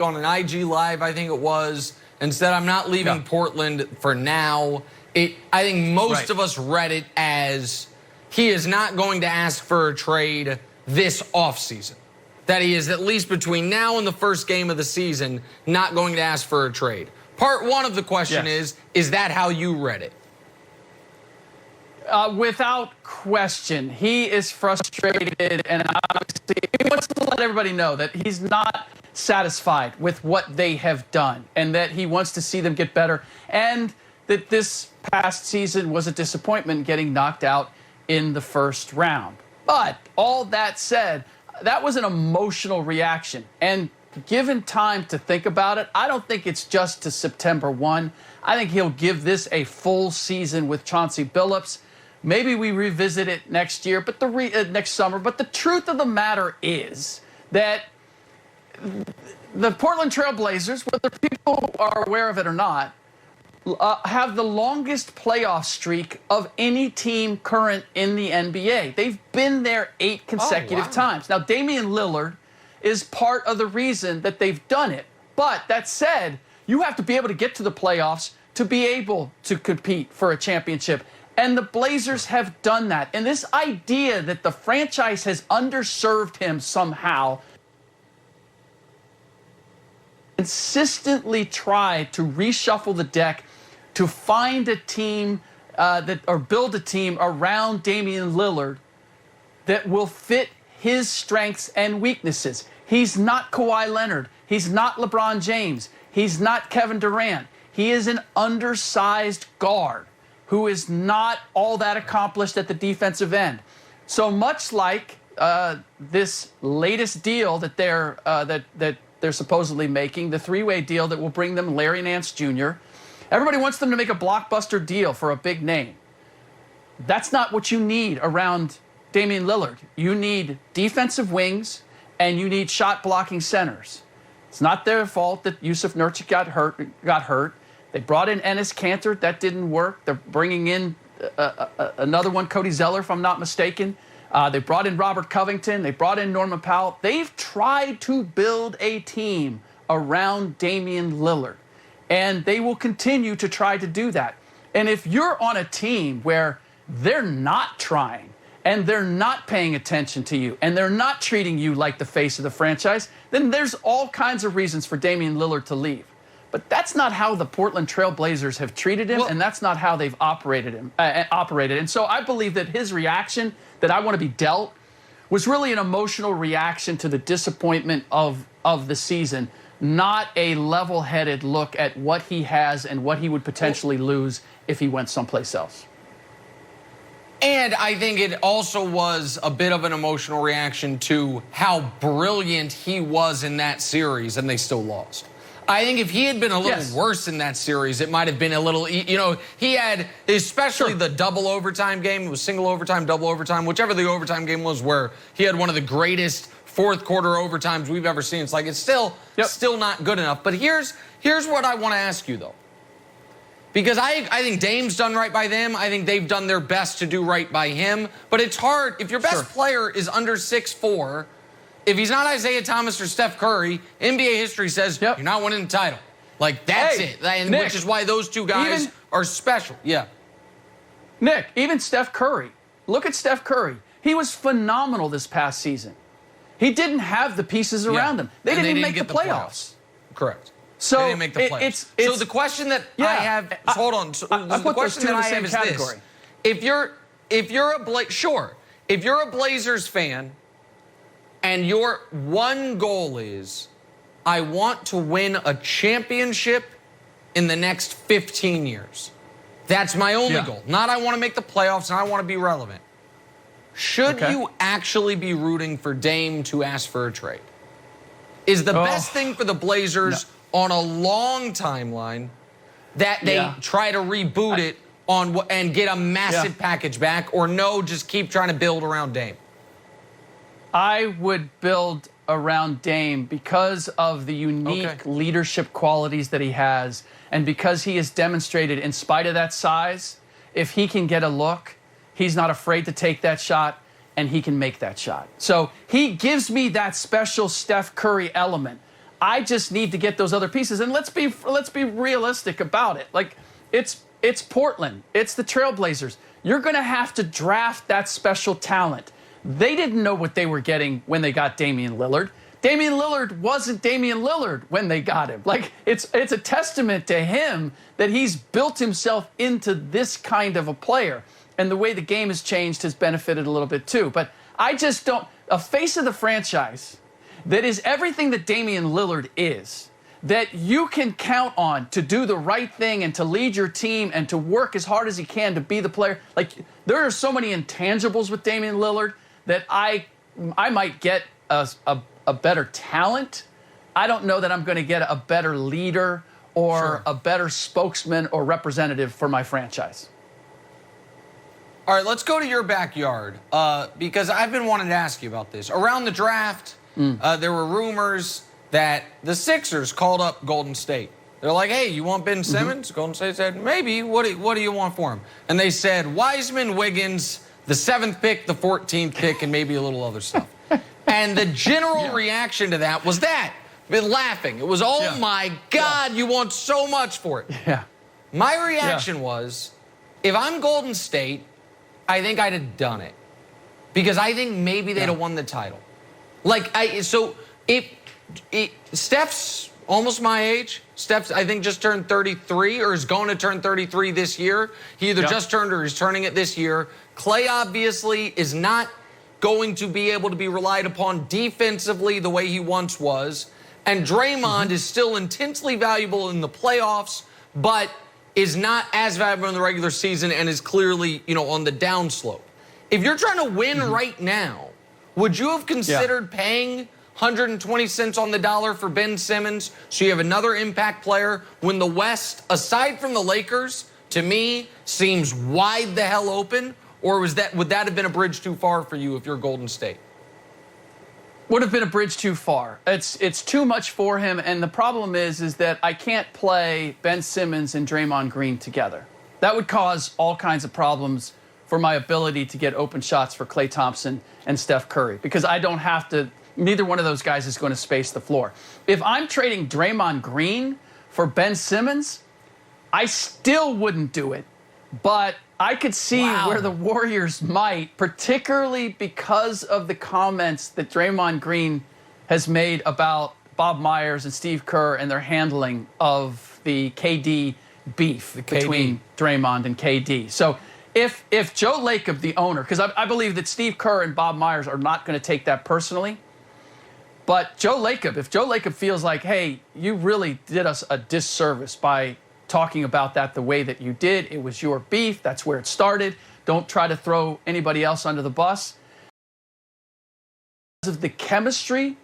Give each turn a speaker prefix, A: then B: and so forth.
A: on an IG Live, I think it was, and said, I'm not leaving Portland for now. I think most of us read it as he is not going to ask for a trade this offseason. That he is at least between now and the first game of the season not going to ask for a trade. Part one of the question is that how you read it?
B: Without question, he is frustrated, and obviously he wants to let everybody know that he's not satisfied with what they have done and that he wants to see them get better, and that this past season was a disappointment getting knocked out in the first round. But all that said, that was an emotional reaction, and given time to think about it, I don't think it's just to September 1. I think he'll give this a full season with Chauncey Billups. Maybe we revisit it next year, but next summer. But the truth of the matter is that the Portland Trail Blazers, whether people are aware of it or not, have the longest playoff streak of any team current in the NBA. They've been there 8 consecutive times. Now, Damian Lillard is part of the reason that they've done it. But that said, you have to be able to get to the playoffs to be able to compete for a championship. And the Blazers have done that. And this idea that the franchise has underserved him somehow, consistently tried to reshuffle the deck to find a team or build a team around Damian Lillard that will fit his strengths and weaknesses. He's not Kawhi Leonard. He's not LeBron James. He's not Kevin Durant. He is an undersized guard who is not all that accomplished at the defensive end. So much like this latest deal that they're supposedly making, the 3-way deal that will bring them Larry Nance Jr., everybody wants them to make a blockbuster deal for a big name. That's not what you need around Damian Lillard. You need defensive wings, and you need shot-blocking centers. It's not their fault that Yusuf Nurkic got hurt. They brought in Enes Kanter. That didn't work. They're bringing in another one, Cody Zeller, if I'm not mistaken. They brought in Robert Covington. They brought in Norman Powell. They've tried to build a team around Damian Lillard, and they will continue to try to do that. And if you're on a team where they're not trying and they're not paying attention to you and they're not treating you like the face of the franchise, then there's all kinds of reasons for Damian Lillard to leave. But that's not how the Portland Trail Blazers have treated him, and that's not how they've operated. And so I believe that his reaction, that I want to be dealt, was really an emotional reaction to the disappointment of the season, not a level-headed look at what he has and what he would potentially lose if he went someplace else.
A: And I think it also was a bit of an emotional reaction to how brilliant he was in that series, and they still lost. I think if he had been a little worse in that series, it might have been a little, you know, he had, especially the double overtime game, it was single overtime, double overtime, whichever the overtime game was, where he had one of the greatest fourth quarter overtimes we've ever seen. It's like, it's still not good enough. But here's what I want to ask you, though. Because I think Dame's done right by them. I think they've done their best to do right by him. But it's hard, if your best player is under 6'4", if he's not Isaiah Thomas or Steph Curry, NBA history says you're not winning the title. Like, that's it. And Nick, which is why those two guys are special. Yeah.
B: Nick, even Steph Curry. Look at Steph Curry. He was phenomenal this past season. He didn't have the pieces around him. They didn't even make the playoffs.
A: Correct.
B: So
A: they didn't make the playoffs. So the question that I have, hold on. So the question that I have is this: if you're a Blazers fan, and your one goal is, I want to win a championship in the next 15 years. That's my only goal. Not I want to make the playoffs and I want to be relevant. Should you actually be rooting for Dame to ask for a trade? Is the best thing for the Blazers on a long timeline that they try to reboot it and get a massive package back, or no, just keep trying to build around Dame?
B: I would build around Dame because of the unique leadership qualities that he has, and because he has demonstrated, in spite of that size, if he can get a look, he's not afraid to take that shot, and he can make that shot. So he gives me that special Steph Curry element. I just need to get those other pieces. And let's be realistic about it. Like, it's Portland. It's the Trailblazers. You're going to have to draft that special talent. They didn't know what they were getting when they got Damian Lillard. Damian Lillard wasn't Damian Lillard when they got him. Like, it's a testament to him that he's built himself into this kind of a player. And the way the game has changed has benefited a little bit too. But I just don't, a face of the franchise that is everything that Damian Lillard is, that you can count on to do the right thing and to lead your team and to work as hard as he can to be the player. Like, there are so many intangibles with Damian Lillard that I might get a better talent. I don't know that I'm going to get a better leader or a better spokesman or representative for my franchise.
A: All right, let's go to your backyard because I've been wanting to ask you about this. Around the draft, there were rumors that the Sixers called up Golden State. They're like, hey, you want Ben Simmons? Golden State said, maybe. What do you want for him? And they said, Wiseman, Wiggins, the 7th pick, the 14th pick, and maybe a little other stuff. And the general reaction to that was that. Been laughing. It was, oh my God, you want so much for it.
B: Yeah.
A: My reaction was, if I'm Golden State, I think I'd have done it. Because I think maybe they'd have won the title. Like, Steph's almost my age. Steph's, I think, just turned 33 or is going to turn 33 this year. He either just turned or he's turning it this year. Clay, obviously, is not going to be able to be relied upon defensively the way he once was. And Draymond is still intensely valuable in the playoffs, but is not as valuable in the regular season and is clearly, on the downslope. If you're trying to win right now, would you have considered paying 120 cents on the dollar for Ben Simmons so you have another impact player when the West, aside from the Lakers, to me, seems wide the hell open? Or would that have been a bridge too far for you if you're Golden State?
B: Would have been a bridge too far. It's too much for him, and the problem is that I can't play Ben Simmons and Draymond Green together. That would cause all kinds of problems for my ability to get open shots for Klay Thompson and Steph Curry, because I don't have to, neither one of those guys is going to space the floor. If I'm trading Draymond Green for Ben Simmons, I still wouldn't do it, but I could see where the Warriors might, particularly because of the comments that Draymond Green has made about Bob Myers and Steve Kerr and their handling of the KD beef between Draymond and KD. So if Joe Lacob, the owner, because I believe that Steve Kerr and Bob Myers are not going to take that personally, but Joe Lacob, if Joe Lacob feels like, hey, you really did us a disservice by talking about that the way that you did. It was your beef. That's where it started. Don't try to throw anybody else under the bus. Because of the chemistry